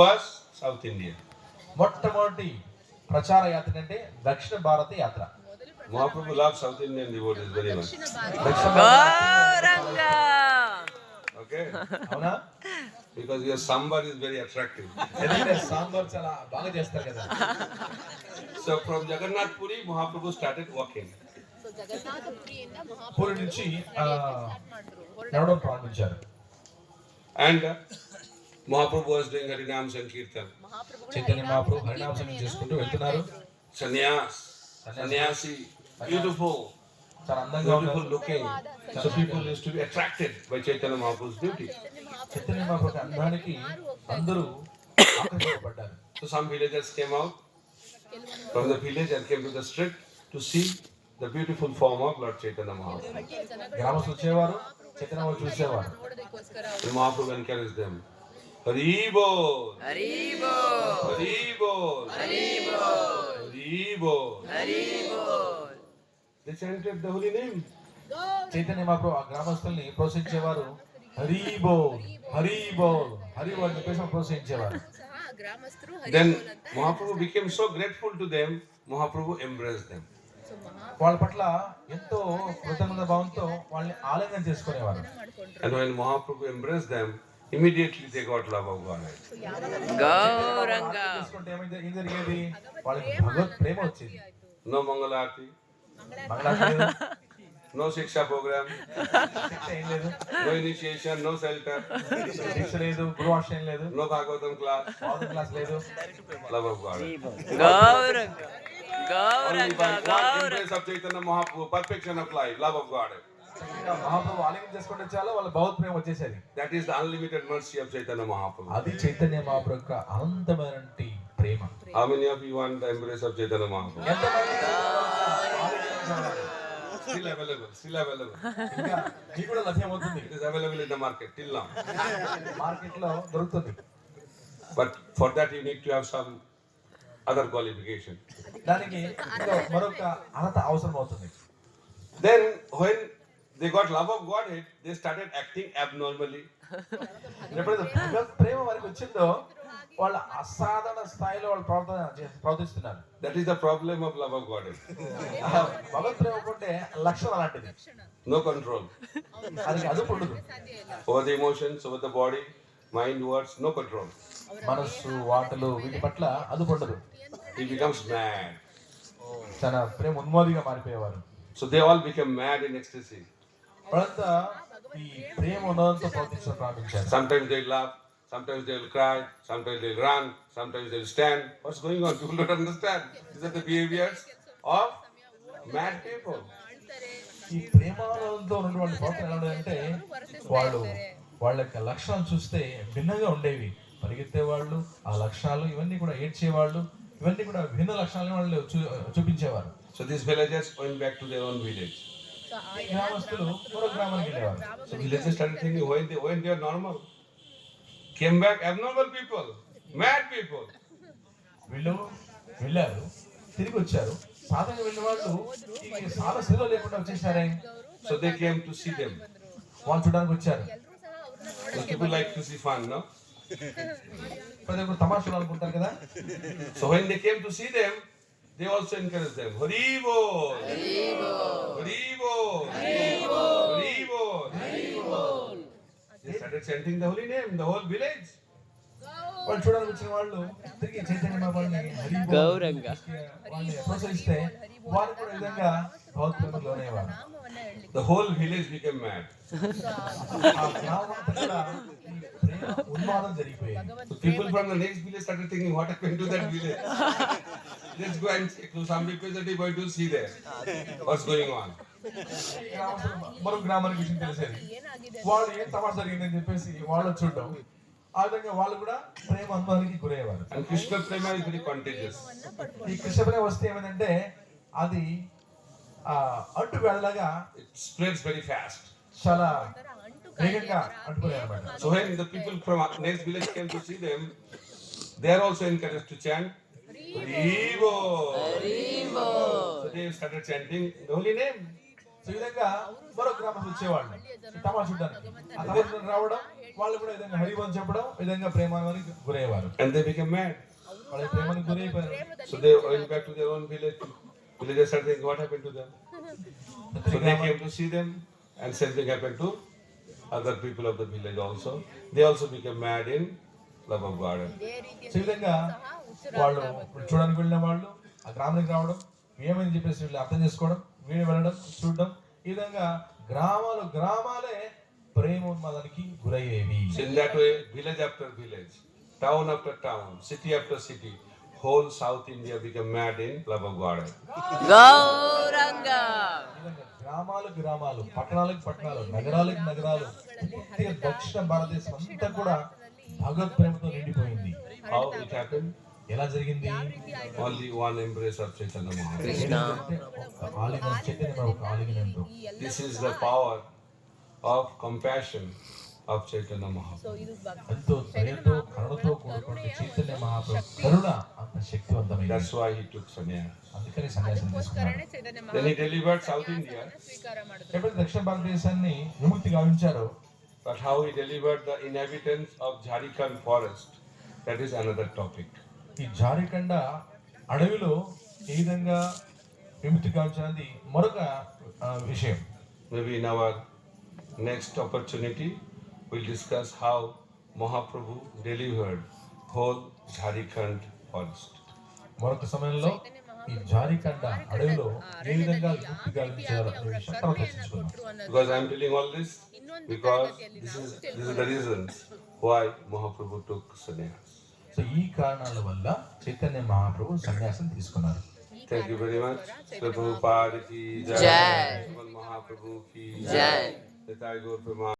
was South India. మొట్టమొదటి ప్రచార యాత్ర అంటే దక్షిణ భారత యాత్ర. Mahaprabhu loves South Indian devotees very much. దక్షిణ భారత Okay? అవునా? Because your sambar is very attractive. ఎందుకంటే సాంబార్ చాలా బాగా చేస్తారు కదా. So from Jagannath Puri, Mahaprabhu started walking. Puri నుంచి నడవడం ప్రారంభించారు. And Mahaprabhu was doing Harinam Sankirtan. Chaitanya Mahaprabhu హరినామ సంగీతం చేసుకుంటూ వెళ్తున్నారు. Sannyasi, beautiful, చాలా అందంగా beautiful ఉన్నారు. looking. So people used to be attracted by Chaitanya Mahaprabhu's beauty. Chaitanya Mahaprabhu అందానికి అందరూ ఆకర్షింపబడ్డారు. So some villagers came out from the village and came to the street to see the beautiful form of Lord Chaitanya Mahaprabhu. గ్రామస్తులు వచ్చేవారు, చైతన్య మహాప్రభు చూసేవారు. And Mahaprabhu encouraged them. Hari Bol, Hari Bol, Hari Bol, Hari Bol, Hari Bol. Hari Bol. They chanted the holy name. Chaitanya Mahaprabhu ఆ గ్రామస్తుల్ని ప్రోత్సహించేవారు. హరి బోల్, హరి బోల్, హరి బోల్ అని చెప్పేసి ప్రోత్సహించేవారు. Then Mahaprabhu became so grateful to them, Mahaprabhu embraced them. వాళ్ళ పట్ల ఎంతో కృతజ్ఞత భావంతో వాళ్ళని ఆలింగనం చేసుకునేవారు. And when Mahaprabhu embraced them, immediately they got love of God. Gauranga. చేసుకుంటే ఏం జరిగేది? వాళ్ళకి భగవత్ ప్రేమ వచ్చేది. No Mangalarti, మంగళారతి లేదు, no Shiksha program, శిక్ష ఏం లేదు, no initiation, no shelter, శిక్ష లేదు, గురువాశ్రయం లేదు, no Bhagavatam class, బౌద్ధ క్లాస్ లేదు. love of God. Gauranga. Only by Gauranga. one Gauranga. embrace of Chaitanya Mahaprabhu, perfection of life, love of God. చక్కగా మహాప్రభు ఆలింగనం చేసుకుంటే చాలు వాళ్ళ భగవత్ ప్రేమ వచ్చేసేది. That is the unlimited mercy of Chaitanya Mahaprabhu. అది చైతన్య మహాప్రభు యొక్క అనంతమైనటువంటి ప్రేమ. How many of you want the embrace of Chaitanya Mahaprabhu? ఎంతమంది ఆలింగనం కావాలి? Still available, still available. ఇంకా మీకు కూడా లభ్యమవుతుంది. It is available in the market till now. Market లో దొరుకుతుంది. But for that you need to have some other qualification. దానికి ఇంకా మరొక అర్హత అవసరం అవుతుంది. Then when they got love of Godhead, they started acting abnormally. ఎప్పుడైతే భగవత్ ప్రేమ వారికి వచ్చిందో వాళ్ళు అసాధారణ స్థాయిలో వాళ్ళు ప్రవర్తిస్తున్నారు. That is the problem of love of Godhead. భగవత్ ప్రేమ ఉంటే లక్షణం అలాంటిది. No control. అది అదుపు ఉండదు. Over the emotions, over the body, mind, words, no control. మనస్సు, వాటలు వీటి పట్ల అదుపు ఉండదు. He becomes mad. తన ప్రేమ ఉన్మాదిగా మారిపోయేవారు. So they all became mad in ecstasy. వాళ్ళంతా ఈ ప్రేమ ఉన్నదంతో ప్రవర్తించడం ప్రారంభించారు. Sometimes they laugh, sometimes they will cry, sometimes they will run, sometimes they will stand. What's going on? People don't understand. These are the behaviors of mad people. ఈ ప్రేమానందంతో ఉన్నటువంటి ప్రవర్తన ఎలా ఉండేదంటే వాళ్ళ యొక్క లక్షణాలు చూస్తే భిన్నంగా ఉండేవి. పరిగెత్తేవాళ్ళు, ఆ లక్షణాలు ఇవన్నీ కూడా ఏడ్చేవాళ్ళు, ఇవన్నీ కూడా భిన్న లక్షణాలను వాళ్ళు చూపించేవారు. So these villagers went back to their own village. గ్రామస్తులు మరో గ్రామానికి వెళ్ళేవారు. So villagers started thinking, when they are normal, came back abnormal people, mad people. వీళ్ళు వెళ్ళారు, తిరిగి వచ్చారు. సాధారణంగా వెళ్ళిన వాళ్ళు ఈ చాలా స్థితిలో లేకుండా వచ్చేసారే. So they came to see them. వాళ్ళు చూడడానికి వచ్చారు. Those people like to see fun, no? ప్రతి ఒక్కరు తమాషాలు అనుకుంటారు కదా. So when they came to see them, they also encouraged them. Hari Bol, Hari Bol, Hari Bol, Hari Bol, Hari Bol. They started chanting the holy name, the whole village. వాళ్ళు చూడడానికి వచ్చిన వాళ్ళు తిరిగి చైతన్య మహాప్రభుని హరి బోల్ గౌరంగా. వాళ్ళని ప్రోత్సహిస్తే వారు కూడా ఈ విధంగా భగవత్ ప్రేమకు లోనయ్యేవారు. The whole village became mad. ఆ గ్రామమంతా కూడా ఈ ప్రేమ ఉన్మాదం జరిగిపోయింది. So people from the next village started thinking, what happened to that village? Let's go and check. So some people said, "Why to see there? What's going on?" మరో గ్రామానికి విషయం తెలిసేది. వాళ్ళు ఏం తమాషా జరిగిందని చెప్పేసి వాళ్ళు చూడడం, ఆ విధంగా వాళ్ళు కూడా ప్రేమ అనుభవానికి గురయ్యేవారు. And Krishna prema is very contagious. ఈ కృష్ణ ప్రేమ వస్తే ఏమైందంటే అది అంటు వ్యాధిలాగా It spreads very fast. చాలా వేగంగా అంటుకునేది అన్నమాట. So when the people from next village came to see them, they are also encouraged to chant Hari Bol. Hari Bol. So they started chanting the holy name. So ఈ విధంగా మరో గ్రామం వచ్చేవాళ్ళు తమాషా చూడడానికి. ఆ తమాషా రావడం, వాళ్ళు కూడా ఈ విధంగా హరిబోల్ చెప్పడం, ఈ విధంగా ప్రేమానికి గురయ్యేవారు. And they became mad. వాళ్ళ ప్రేమానికి గురైపోయారు. So they went back to their own village. Villagers started thinking, what happened to them? So they came to see them, and same thing happened to other people of the village also. They also became mad in love of God. So ఈ విధంగా వాళ్ళు చూడడానికి వెళ్ళిన వాళ్ళు ఆ గ్రామానికి రావడం, ఏమని చెప్పేసి వీళ్ళు అర్థం చేసుకోవడం, వీళ్ళు వెళ్ళడం, చూడడం, ఈ విధంగా గ్రామాలే ప్రేమోన్మాదానికి గురయ్యేవి. So in that way, village after village, town after town, city after city, whole South India became mad in love of God. గౌరంగా ఈ విధంగా గ్రామాలు, పట్టణాలు, నగరాలు, పూర్తిగా దక్షిణ భారతదేశం అంతా కూడా భగవత్ ప్రేమతో నిండిపోయింది. How it happened? ఎలా జరిగింది? Only one embrace of Chaitanya Mahaprabhu. Krishna ఒక ఆలింగనం, చైతన్య ఒక ఆలింగనంతో. This is the power of compassion of Chaitanya Mahaprabhu. ఎంతో దయతో కరుణతో కూడుకున్న చైతన్య మహాప్రభు కరుణ అంత శక్తివంతమైనది. That's why he took sannyas. అందుకని సన్యాసం తీసుకున్నాడు. Then he delivered South India, ఎప్పుడైతే దక్షిణ భారతదేశాన్ని విముక్తి గావించారో, but how he delivered the inhabitants of Jharkhand forest, that is another topic. ఈ జారికండ అడవిలో ఏ విధంగా విముక్తి గావించినది మరొక విషయం. Maybe in our next opportunity, we'll discuss how Mahaprabhu delivered whole Jharkhand forest. మరొక సమయంలో ఈ జారికండ అడవిలో ఏ విధంగా విముక్తి గావించారో అనే విషయం తర్వాత చర్చించుకుందాం. Because I am telling all this because this is the reasons why Mahaprabhu took sannyas. So ఈ కారణాల వల్ల చైతన్య మహాప్రభు సన్యాసం తీసుకున్నారు. Thank you very much. Prabhupada ki jai. Jai. Mahaprabhu ki జై. Nitai Gaur Premanand.